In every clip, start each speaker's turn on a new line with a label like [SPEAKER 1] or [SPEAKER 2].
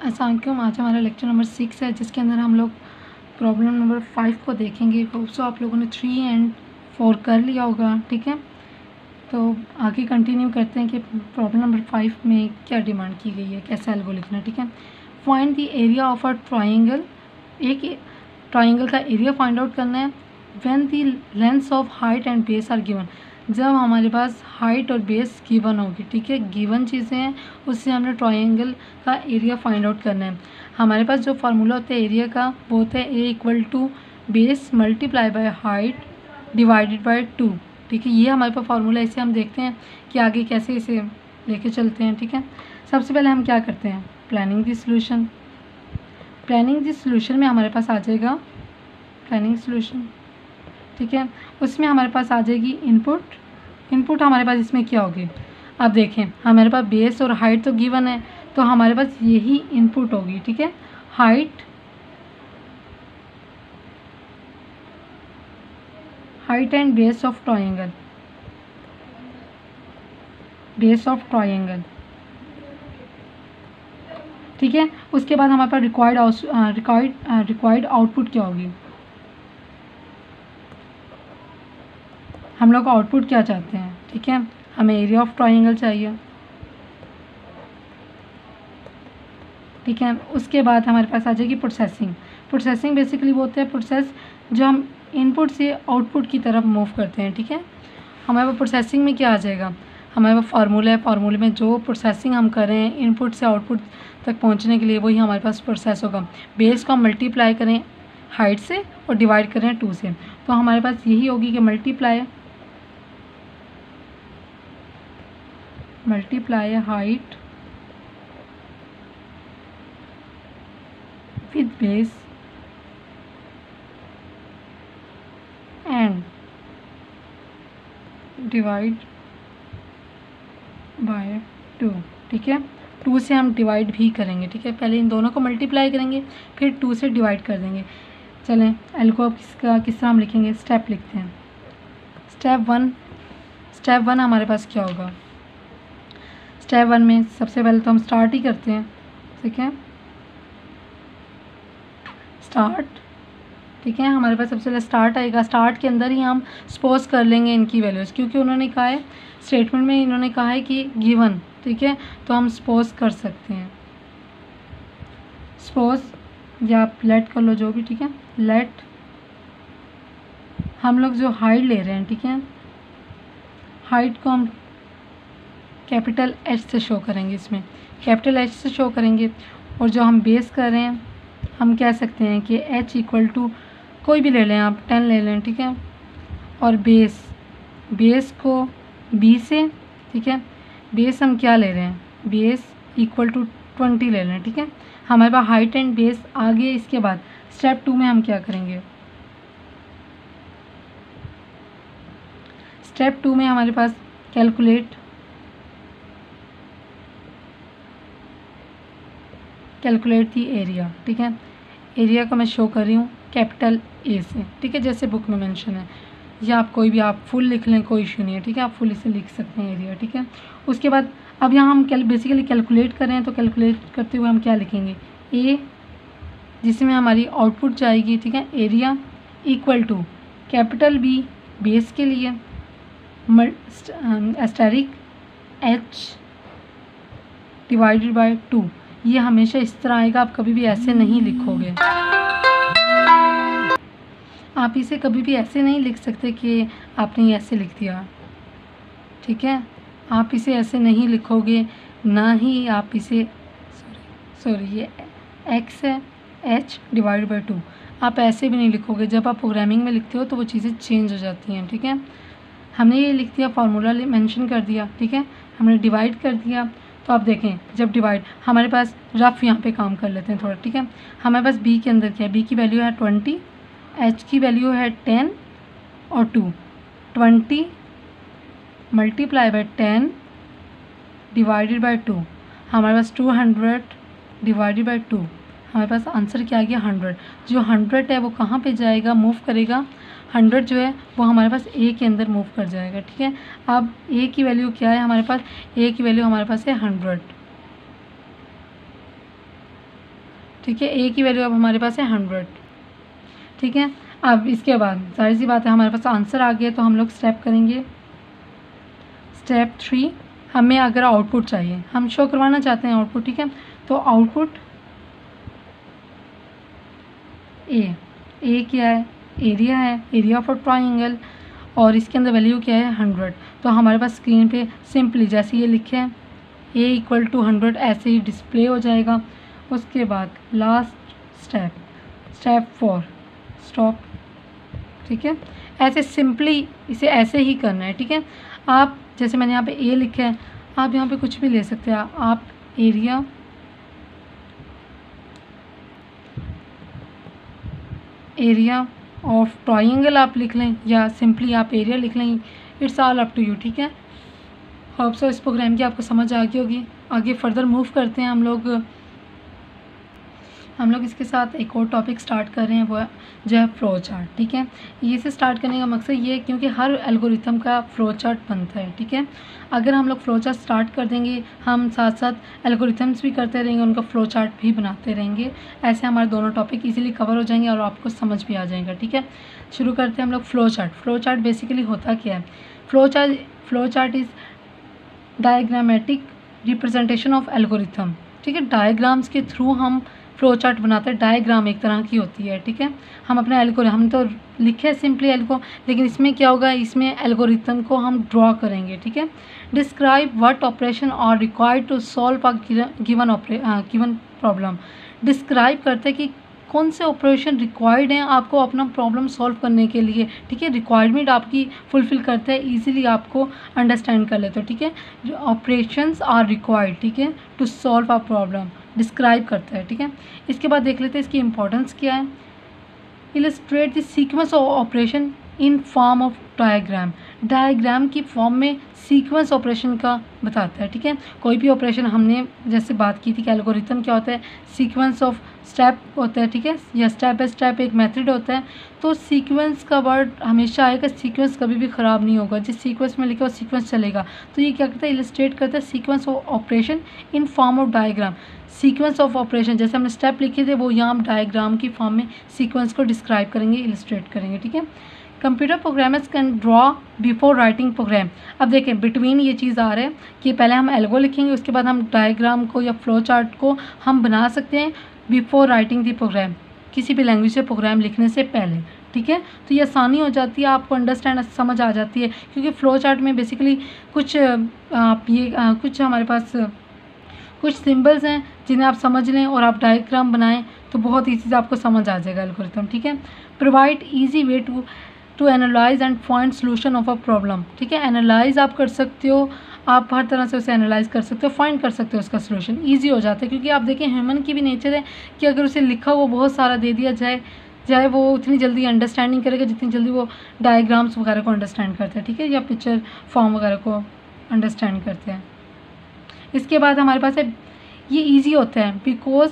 [SPEAKER 1] अस्सलाम वालेकुम। आज हमारा लेक्चर नंबर 6 है, जिसके अंदर हम लोग प्रॉब्लम नंबर 5 को देखेंगे। होप सो आप लोगों ने 3 एंड 4 कर लिया होगा। ठीक है, तो आगे कंटिन्यू करते हैं कि प्रॉब्लम नंबर 5 में क्या डिमांड की गई है, कैसे हल को लिखना है। ठीक है, find the area of a triangle. एक ट्राइंगल का एरिया फाइंड आउट करना है। When the lengths of height and base are given, जब हमारे पास हाइट और बेस गिवन होगी। ठीक है, गिवन चीज़ें हैं, उससे हमने ट्राइंगल का एरिया फाइंड आउट करना है। हमारे पास जो फार्मूला होता है एरिया का, वो होता है A equal to base multiply by height divided by 2। ठीक है, ये हमारे पास फार्मूला है। इसे हम देखते हैं कि आगे कैसे इसे लेके चलते हैं। ठीक है, सबसे पहले हम क्या करते हैं, planning the solution. Planning the solution में हमारे पास आ जाएगा प्लानिंग सॉल्यूशन। ठीक है, उसमें हमारे पास आ जाएगी इनपुट हमारे पास इसमें क्या होगी। अब देखें, हमारे पास बेस और हाइट तो गिवन है, तो हमारे पास यही इनपुट होगी। ठीक है, height and base of triangle, ठीक है, उसके बाद हमारे पास रिक्वायर्ड आउटपुट क्या होगी। हम लोग आउटपुट क्या चाहते हैं। ठीक है, हमें एरिया ऑफ ट्रायंगल चाहिए। ठीक है, उसके बाद हमारे पास आ जाएगी प्रोसेसिंग बेसिकली वो होता है प्रोसेस जो हम इनपुट से आउटपुट की तरफ मूव करते हैं। ठीक है, हमारे पास प्रोसेसिंग में क्या आ जाएगा, हमारे पास फार्मूला है, फार्मूले में जो प्रोसेसिंग हम कर रहे हैं इनपुट से आउटपुट तक पहुंचने के लिए, वही हमारे पास प्रोसेस होगा। बेस को हम मल्टीप्लाई करें हाइट से और डिवाइड करें 2 से, तो हमारे पास यही होगी कि multiply height with base and divide by 2। ठीक है, 2 से हम डिवाइड भी करेंगे। ठीक है, पहले इन दोनों को मल्टीप्लाई करेंगे, फिर 2 से डिवाइड कर देंगे। चलें, एल को किस तरह हम लिखेंगे, स्टेप लिखते हैं। स्टेप वन हमारे पास क्या होगा। स्टेप 1 में सबसे पहले तो हम स्टार्ट ही करते हैं। ठीक है, स्टार्ट। ठीक है, हमारे पास सबसे पहले स्टार्ट आएगा। स्टार्ट के अंदर ही हम सपोज कर लेंगे इनकी वैल्यूज़, क्योंकि उन्होंने कहा है स्टेटमेंट में, इन्होंने कहा है कि गिवन। ठीक है, तो हम सपोज कर सकते हैं, सपोज या आप लेट कर लो जो भी। ठीक है, लेट हम लोग जो हाइट ले रहे हैं, ठीक है, हाइट को हम कैपिटल एच से शो करेंगे, इसमें कैपिटल एच से शो करेंगे। और जो हम बेस कर रहे हैं, हम कह सकते हैं कि h इक्वल टू कोई भी ले लें, आप 10 ले लें। ठीक है, और बेस को b से, ठीक है, बेस हम क्या ले रहे हैं, बेस इक्वल टू 20 ले लें। ठीक है, हमारे पास हाइट एंड बेस आ गए। इसके बाद स्टेप 2 में हम क्या करेंगे, स्टेप 2 में हमारे पास कैलकुलेट दी एरिया। ठीक है, एरिया को मैं शो कर रही हूँ कैपिटल ए से। ठीक है, जैसे बुक में मेंशन है, या आप कोई भी आप फुल लिख लें, कोई इशू नहीं है। ठीक है, आप फुल इसे लिख सकते हैं एरिया। ठीक है, उसके बाद अब यहाँ हम बेसिकली कैलकुलेट कर रहे हैं, तो कैलकुलेट करते हुए हम क्या लिखेंगे, ए जिसमें हमारी आउटपुट जाएगी। ठीक है, area equal to capital B base के लिए, एस्टेरिक एच डिवाइडेड बाय 2। ये हमेशा इस तरह आएगा, आप कभी भी ऐसे नहीं लिखोगे। आप इसे कभी भी ऐसे नहीं लिख सकते कि आपने ये ऐसे लिख दिया। ठीक है, आप इसे ऐसे नहीं लिखोगे, ना ही आप इसे ये x है, h डिवाइड बाई 2, आप ऐसे भी नहीं लिखोगे। जब आप प्रोग्रामिंग में लिखते हो तो वो चीज़ें चेंज हो जाती हैं। ठीक है, हमने ये लिख दिया, फार्मूला मेंशन कर दिया। ठीक है, हमने डिवाइड कर दिया। तो आप देखें, जब डिवाइड हमारे पास रफ यहाँ पे काम कर लेते हैं थोड़ा। ठीक है, हमारे पास b के अंदर क्या है, b की वैल्यू है 20, h की वैल्यू है 10 और 2। 20 मल्टीप्लाई बाय 10 डिवाइडेड बाय 2, हमारे पास 200 डिवाइडेड बाय 2, हमारे पास आंसर क्या आ गया 100। जो 100 है वो कहाँ पे जाएगा, मूव करेगा। 100 जो है वो हमारे पास ए के अंदर मूव कर जाएगा। ठीक है, अब ए की वैल्यू क्या है हमारे पास, ए की वैल्यू हमारे पास है 100। ठीक है, ए की वैल्यू अब हमारे पास है 100। ठीक है, अब इसके बाद सारी सी बात है, हमारे पास आंसर आ गया, तो हम लोग स्टेप करेंगे। स्टेप 3, हमें अगर आउटपुट चाहिए, हम शो करवाना चाहते हैं आउटपुट। ठीक है, तो आउटपुट ए क्या है, एरिया है, एरिया ऑफ अ ट्राइंगल, और इसके अंदर वैल्यू क्या है 100। तो हमारे पास स्क्रीन पे सिंपली जैसे ये लिखे है ए इक्वल टू 100 ऐसे ही डिस्प्ले हो जाएगा। उसके बाद लास्ट स्टेप, स्टेप 4 स्टॉप। ठीक है, ऐसे सिंपली इसे ऐसे ही करना है। ठीक है, आप जैसे मैंने यहाँ पे ए लिखा है, आप यहाँ पे कुछ भी ले सकते हैं। आप एरिया ऑफ ट्राइंगल आप लिख लें, या सिंपली आप एरिया लिख लें, it's all up to you. ठीक है, होप सो इस प्रोग्राम की आपको समझ आ गई होगी। आगे फर्दर मूव करते हैं हम लोग इसके साथ एक और टॉपिक स्टार्ट कर रहे हैं, वो जो है फ्लो चार्ट। ठीक है, ये से स्टार्ट करने का मकसद ये है क्योंकि हर एल्गोरिथम का फ्लो चार्ट बनता है। ठीक है, अगर हम लोग फ्लो चार्ट स्टार्ट कर देंगे, हम साथ साथ एल्गोरिथम्स भी करते रहेंगे, उनका फ्लो चार्ट भी बनाते रहेंगे, ऐसे हमारे दोनों टॉपिक इजीली कवर हो जाएंगे और आपको समझ भी आ जाएगा। ठीक है, शुरू करते हैं हम लोग flow chart. Flow chart basically होता क्या है? Flow chart is diagrammatic representation of algorithm. ठीक है, डायग्राम्स के थ्रू हम फ्लो चार्ट बनाते हैं। डायग्राम एक तरह की होती है। ठीक है, हम अपने हम तो लिखे है सिंपली एल्गो, लेकिन इसमें क्या होगा, इसमें एल्गोरिथम को हम ड्रॉ करेंगे। ठीक है, describe what operation are required to solve a given problem. Describe करते हैं कि कौन से ऑपरेशन रिक्वायर्ड हैं आपको अपना प्रॉब्लम सॉल्व करने के लिए। ठीक है, रिक्वायरमेंट आपकी फुलफिल करते हैं, इजीली आपको अंडरस्टैंड कर लेते हो। ठीक है, जो ऑपरेशंस आर रिक्वायर्ड, ठीक है, to solve a problem, describe करता है। ठीक है, इसके बाद देख लेते हैं इसकी इंपॉर्टेंस क्या है। Illustrate the sequence of operation in form of diagram. Diagram की फॉर्म में सीक्वेंस ऑपरेशन का बताता है। ठीक है, कोई भी ऑपरेशन हमने जैसे बात की थी कि एल्गोरिथम क्या होता है, सीक्वेंस ऑफ स्टेप होता है। ठीक है, या स्टेप बाय स्टेप एक मेथड होता है। तो सीक्वेंस का वर्ड हमेशा आएगा, सीक्वेंस कभी भी ख़राब नहीं होगा, जिस सीक्वेंस में लिखा वो सीक्वेंस चलेगा। तो ये क्या करता है, इलस्ट्रेट करता है sequence of operation in form of diagram. Sequence of operation जैसे हमने स्टेप लिखे थे, वो यहाँ हम डायग्राम की फॉर्म में सीक्वेंस को डिस्क्राइब करेंगे, इलस्ट्रेट करेंगे। ठीक है, computer programmers can draw before writing program. अब देखें बिटवीन ये चीज़ आ रहा है कि पहले हम एल्गो लिखेंगे, उसके बाद हम डायग्राम को या फ्लो चार्ट को हम बना सकते हैं बिफोर राइटिंग दी प्रोग्राम, किसी भी लैंग्वेज से प्रोग्राम लिखने से पहले। ठीक है, तो ये आसानी हो जाती है, आपको अंडरस्टैंड समझ आ जाती है, क्योंकि फ्लो चार्ट में बेसिकली कुछ कुछ हमारे पास कुछ सिंबल्स हैं जिन्हें आप समझ लें और आप डायग्राम बनाएं तो बहुत ईजी से आपको समझ आ जाएगा एल्गोरिथम। ठीक है, provide easy way to analyse and find solution of a problem. ठीक है, एनालाइज आप कर सकते हो, आप हर तरह से उसे एनालाइज कर सकते हो, फाइंड कर सकते हो उसका सोल्यूशन, ईजी हो जाता है। क्योंकि आप देखें ह्यूमन की भी नेचर है कि अगर उसे लिखा हुआ बहुत सारा दे दिया जाए वो उतनी जल्दी अंडरस्टैंड नहीं करेगा जितनी जल्दी वो डायग्राम्स वगैरह को अंडरस्टैंड करते हैं। ठीक है, या पिक्चर फॉर्म वगैरह को अंडरस्टैंड करते हैं। इसके बाद हमारे पास है, ये इजी होता है बिकॉज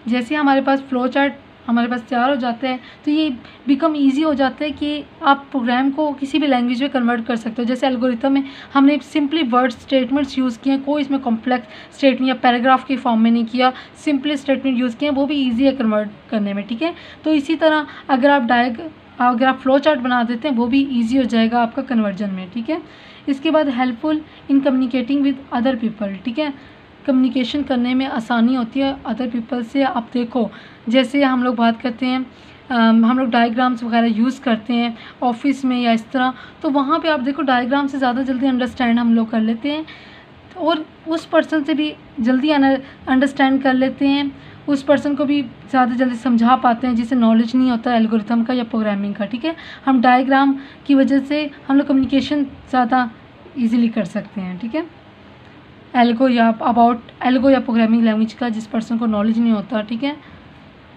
[SPEAKER 1] जैसे हमारे पास फ्लो चार्ट हमारे पास तैयार हो जाता है तो ये बिकम इजी हो जाता है कि आप प्रोग्राम को किसी भी लैंग्वेज में कन्वर्ट कर सकते हो। जैसे एल्गोरिथम में हमने सिंपली वर्ड स्टेटमेंट्स यूज़ किए हैं, कोई इसमें कॉम्प्लेक्स स्टेटमेंट या पैराग्राफ के फॉर्म में नहीं किया, सिंपली स्टेटमेंट यूज़ किए हैं, वो भी ईजी है कन्वर्ट करने में। ठीक है, तो इसी तरह अगर आप फ्लो चार्ट बना देते हैं वो भी ईजी हो जाएगा आपका कन्वर्जन में। ठीक है, इसके बाद helpful in communicating with other people. ठीक है, कम्युनिकेशन करने में आसानी होती है अदर पीपल से। आप देखो जैसे हम लोग बात करते हैं, हम लोग डायग्राम्स वगैरह यूज़ करते हैं ऑफिस में या इस तरह, तो वहाँ पे आप देखो डायग्राम से ज़्यादा जल्दी अंडरस्टैंड हम लोग कर लेते हैं और उस पर्सन से भी जल्दी अंडरस्टैंड कर लेते हैं, उस पर्सन को भी ज़्यादा जल्दी समझा पाते हैं जिसे नॉलेज नहीं होता एल्गोरिथम का या प्रोग्रामिंग का। ठीक है, हम डायग्राम की वजह से हम लोग कम्युनिकेशन ज़्यादा ईजीली कर सकते हैं। ठीक है, एल्गो या प्रोग्रामिंग लैंग्वेज का जिस पर्सन को नॉलेज नहीं होता। ठीक है,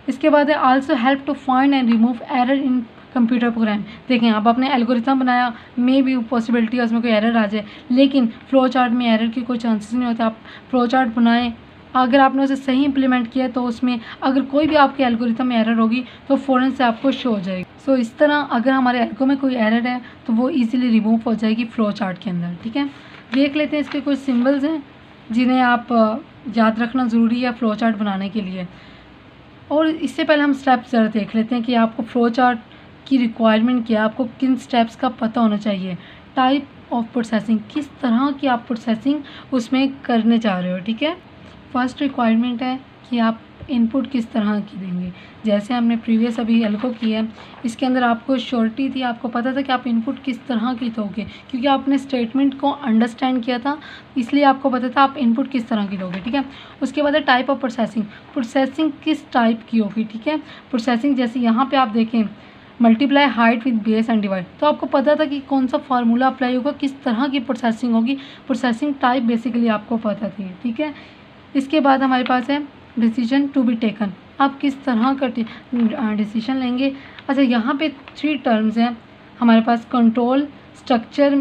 [SPEAKER 1] इसके बाद है also help to find and remove error in computer program. देखें आप आपने एल्गोरिथम बनाया, मे भी पॉसिबिलिटी है उसमें कोई एरर आ जाए, लेकिन फ्लो चार्ट में एरर की कोई चांसेस नहीं होते। आप फ्लो चार्ट बनाएं, अगर आपने उसे सही इंप्लीमेंट किया तो उसमें अगर कोई भी आपके एल्गोरिथम में एरर होगी तो फ़ौरन से आपको शो हो जाएगी। सो इस तरह अगर हमारे एल्गो में कोई एरर है तो वो ईजिली रिमूव हो जाएगी फ्लो चार्ट के अंदर। ठीक है, देख लेते हैं इसके कुछ सिम्बल्स हैं जिन्हें आप याद रखना ज़रूरी है फ़्लो चार्ट बनाने के लिए। और इससे पहले हम स्टेप्स ज़रा देख लेते हैं कि आपको फ़्लो चार्ट की रिक्वायरमेंट क्या है, आपको किन स्टेप्स का पता होना चाहिए। टाइप ऑफ प्रोसेसिंग, किस तरह की आप प्रोसेसिंग उसमें करने जा रहे हो, ठीक है। फर्स्ट रिक्वायरमेंट है कि आप इनपुट किस तरह की देंगे। जैसे हमने प्रीवियस अभी एल्को किया है, इसके अंदर आपको श्योरिटी थी, आपको पता था कि आप इनपुट किस तरह की दोगे, क्योंकि आपने स्टेटमेंट को अंडरस्टैंड किया था, इसलिए आपको पता था आप इनपुट किस तरह की दोगे, ठीक है। उसके बाद है टाइप ऑफ प्रोसेसिंग, प्रोसेसिंग किस टाइप की होगी, ठीक है। प्रोसेसिंग जैसे यहाँ पर आप देखें multiply height with base and divide, तो आपको पता था कि कौन सा फार्मूला अप्लाई होगा, किस तरह की प्रोसेसिंग होगी, प्रोसेसिंग टाइप बेसिकली आपको पता थी, ठीक है। इसके बाद हमारे पास है डिसीजन टू बी टेकन, आप किस तरह का डिसीजन लेंगे। अच्छा, यहाँ पे 3 टर्म्स हैं हमारे पास, control structure,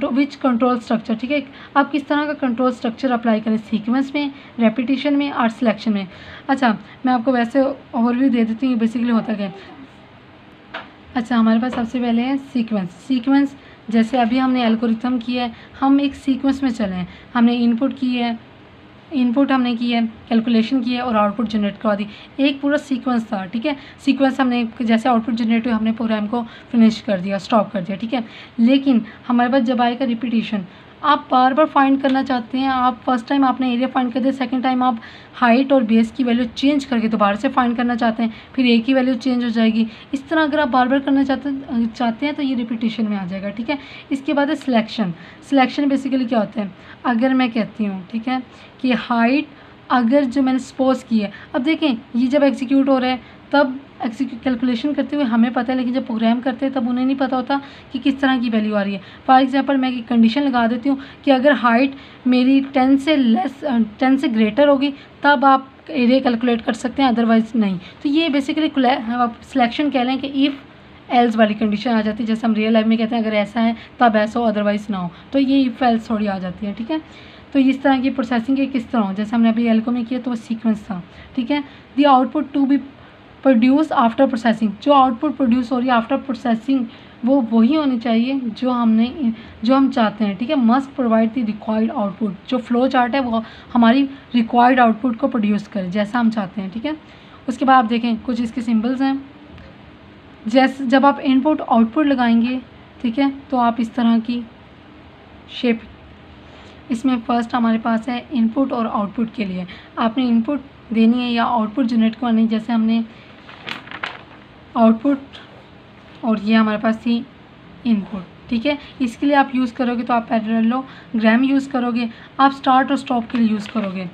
[SPEAKER 1] which control structure, ठीक है। आप किस तरह का कंट्रोल स्ट्रक्चर अप्लाई करें, सीक्वेंस में, रेपिटेशन में और सिलेक्शन में। अच्छा, मैं आपको वैसे ओवरव्यू दे देती हूँ बेसिकली होता क्या है। अच्छा, हमारे पास सबसे पहले है सीक्वेंस। सीक्वेंस जैसे अभी हमने एल्गोरिथम किया है, हम एक सीक्वेंस में चले हैं, हमने इनपुट हमने की है, कैलकुलेशन की है और आउटपुट जनरेट करवा दी, एक पूरा सीक्वेंस था, ठीक है। सीक्वेंस हमने जैसे आउटपुट जनरेट हुआ, हमने प्रोग्राम को फिनिश कर दिया, स्टॉप कर दिया, ठीक है। लेकिन हमारे पास जब आएगा रिपीटिशन, आप बार बार फाइंड करना चाहते हैं, आप फर्स्ट टाइम आपने एरिया फाइंड कर दिया, सेकंड टाइम आप हाइट और बेस की वैल्यू चेंज करके दोबारा से फाइंड करना चाहते हैं, फिर एक ही वैल्यू चेंज हो जाएगी। इस तरह अगर आप बार बार करना चाहते हैं तो ये रिपीटिशन में आ जाएगा, ठीक है। इसके बाद है सिलेक्शन। सिलेक्शन बेसिकली क्या होता है, अगर मैं कहती हूँ, ठीक है, कि हाइट अगर जो मैंने सपोज की है, अब देखें ये जब एग्जीक्यूट हो रहा है तब कैलकुलेशन करते हुए हमें पता है, लेकिन जब प्रोग्राम करते हैं तब उन्हें नहीं पता होता कि किस तरह की वैल्यू आ रही है। फॉर एग्जांपल मैं एक कंडीशन लगा देती हूँ कि अगर हाइट मेरी 10 से ग्रेटर होगी तब आप एरिया कैलकुलेट कर सकते हैं, अदरवाइज नहीं। तो ये बेसिकली आप सिलेक्शन कह लें कि इफ़ एल्स वाली कंडीशन आ जाती है, जैसे हम रियल लाइफ में कहते हैं अगर ऐसा है तब ऐसा हो, अदरवाइज ना हो, तो ये इफ एल्स थोड़ी आ जाती है, ठीक है। तो इस तरह की प्रोसेसिंग के किस तरह हो, जैसे हमने अभी एल्को में किया तो वो सीक्वेंस था, ठीक है। The output to be produce after processing, जो आउटपुट प्रोड्यूस हो रही है आफ्टर प्रोसेसिंग वो वही होनी चाहिए जो हम चाहते हैं, ठीक है। Must provide the required output, जो फ्लो चार्ट है वो हमारी रिक्वायर्ड आउटपुट को प्रोड्यूस करे जैसा हम चाहते हैं, ठीक है। उसके बाद आप देखें कुछ इसके सिंबल्स हैं, जैसे जब आप इनपुट आउटपुट लगाएंगे, ठीक है, तो आप इस तरह की शेप, इसमें फर्स्ट हमारे पास है इनपुट और आउटपुट के लिए आपने इनपुट देनी है या आउटपुट जनरेट करनी है, जैसे हमने आउटपुट और ये हमारे पास थी इनपुट, ठीक है। इसके लिए आप यूज़ करोगे तो आप पैरेललोग्राम यूज़ करोगे, आप स्टार्ट और स्टॉप के लिए यूज़ करोगे,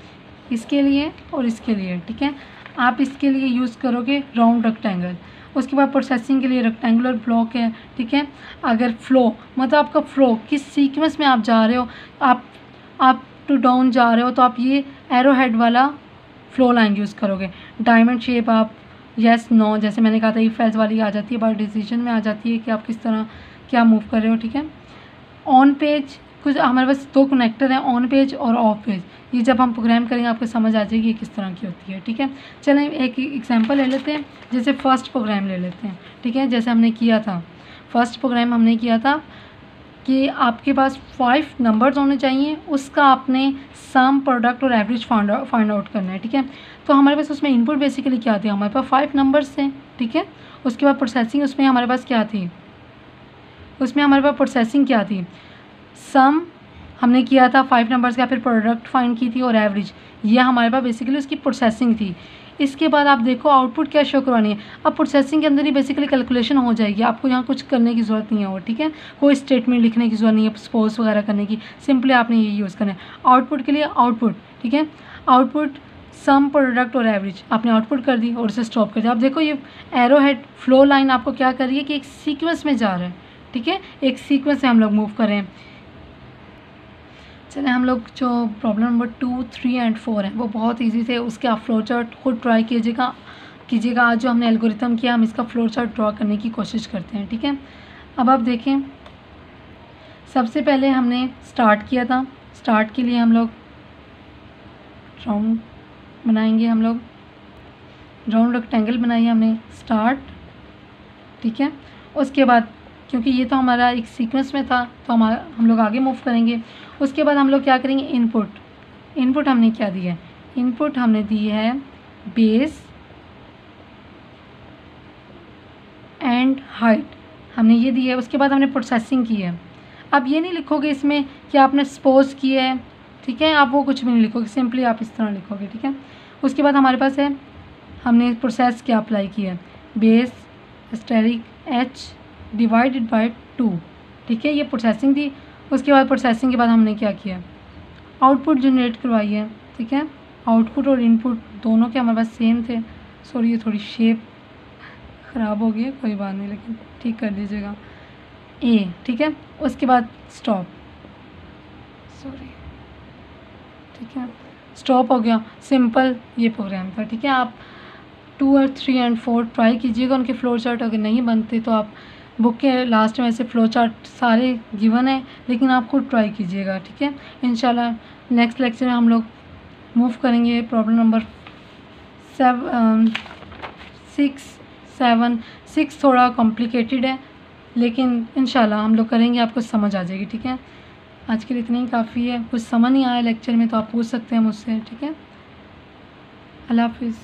[SPEAKER 1] इसके लिए और इसके लिए, ठीक है। आप इसके लिए यूज़ करोगे राउंड रेक्टेंगल। उसके बाद प्रोसेसिंग के लिए रेक्टेंगुलर ब्लॉक है, ठीक है। अगर फ्लो मतलब आपका फ्लो किस सीक्वेंस में आप जा रहे हो, आप टू डाउन जा रहे हो तो आप ये एरो हेड वाला फ्लो लाइन यूज़ करोगे। डायमंड शेप आप येस नो, जैसे मैंने कहा था इफ एल्स वाली आ जाती है, बाय डिसीजन में आ जाती है कि आप किस तरह क्या मूव कर रहे हो, ठीक है। ऑन पेज कुछ हमारे पास 2 कनेक्टर हैं, ऑन पेज और ऑफ पेज, ये जब हम प्रोग्राम करेंगे आपको समझ आ जाएगी ये किस तरह की होती है, ठीक है। चलें एक एग्जांपल ले लेते हैं, जैसे फर्स्ट प्रोग्राम ले लेते हैं, ठीक है। जैसे हमने किया था फर्स्ट प्रोग्राम हमने किया था कि आपके पास 5 नंबर्स होने चाहिए, उसका आपने सम, प्रोडक्ट और एवरेज फाइंड आउट करना है, ठीक है। तो हमारे पास उसमें इनपुट बेसिकली क्या थी, हमारे पास 5 नंबर्स थे, ठीक है। उसके बाद प्रोसेसिंग उसमें हमारे पास क्या थी, प्रोसेसिंग क्या थी, सम हमने किया था 5 नंबर्स का, फिर प्रोडक्ट फाइंड की थी और एवरेज, ये हमारे पास बेसिकली उसकी प्रोसेसिंग थी। इसके बाद आप देखो आउटपुट क्या शो करवानी है, अब प्रोसेसिंग के अंदर ही बेसिकली कैलकुलेशन हो जाएगी, आपको यहाँ कुछ करने की ज़रूरत नहीं है और, ठीक है। कोई स्टेटमेंट लिखने की ज़रूरत नहीं है, सपोज वगैरह करने की, सिंपली आपने ये यूज़ करना है। आउटपुट के लिए आउटपुट, ठीक है, आउटपुट सम, प्रोडक्ट और एवरेज आपने आउटपुट कर दी और उसे स्टॉप कर दिया। आप देखो ये एरो हेड फ्लो लाइन आपको क्या कर रही है कि एक सीक्वेंस में जा रहा है, ठीक है, एक सीक्वेंस से हम लोग मूव कर रहे हैं। चलें हम लोग जो प्रॉब्लम नंबर 2, 3 एंड 4 है वो बहुत इजी थे, उसके आप फ्लो चार्ट खुद ट्राई कीजिएगा। आज जो हमने एल्गोरिथम किया हम इसका फ्लो चार्ट ड्रॉ करने की कोशिश करते हैं, ठीक है। अब आप देखें सबसे पहले हमने स्टार्ट किया था, स्टार्ट के लिए हम लोग राउंड बनाएंगे, हम लोग राउंड रेक्टेंगल बनाइए हमने स्टार्ट, ठीक है। उसके बाद क्योंकि ये तो हमारा एक सीक्वेंस में था तो हम लोग आगे मूव करेंगे। उसके बाद हम लोग क्या करेंगे, इनपुट, इनपुट हमने क्या दिया है, इनपुट हमने दी है बेस एंड हाइट, हमने ये दी है। उसके बाद हमने प्रोसेसिंग की है। अब ये नहीं लिखोगे इसमें कि आपने सपोज किया है, ठीक है, आप वो कुछ भी नहीं लिखोगे, सिंपली आप इस तरह लिखोगे, ठीक है। उसके बाद हमारे पास है, हमने प्रोसेस क्या अप्लाई किया है, base asterisk H divided by 2, ठीक है, ये प्रोसेसिंग थी। उसके बाद प्रोसेसिंग के बाद हमने क्या किया, आउटपुट जनरेट करवाई है, ठीक है। आउटपुट और इनपुट दोनों के हमारे पास सेम थे। सॉरी ये थोड़ी शेप ख़राब हो गई है, कोई बात नहीं, लेकिन ठीक कर दीजिएगा। ए, ठीक है। उसके बाद स्टॉप, सॉरी, ठीक है, स्टॉप हो गया। सिंपल ये प्रोग्राम था, ठीक है। आप 2 और 3 एंड 4 ट्राई कीजिएगा। उनके फ्लो चार्ट अगर नहीं बनते तो आप बुक के लास्ट में ऐसे फ्लो चार्ट सारे गिवन है, लेकिन आप खुद ट्राई कीजिएगा, ठीक है। इंशाल्लाह नेक्स्ट लेक्चर में हम लोग मूव करेंगे प्रॉब्लम नंबर 6 थोड़ा कॉम्प्लिकेटेड है, लेकिन इंशाल्लाह हम लोग करेंगे, आपको समझ आ जाएगी, ठीक है। आज के लिए इतना ही काफ़ी है। कुछ समझ नहीं आया लेक्चर में तो आप पूछ सकते हैं मुझसे, ठीक है। अल्लाह हाफिज़।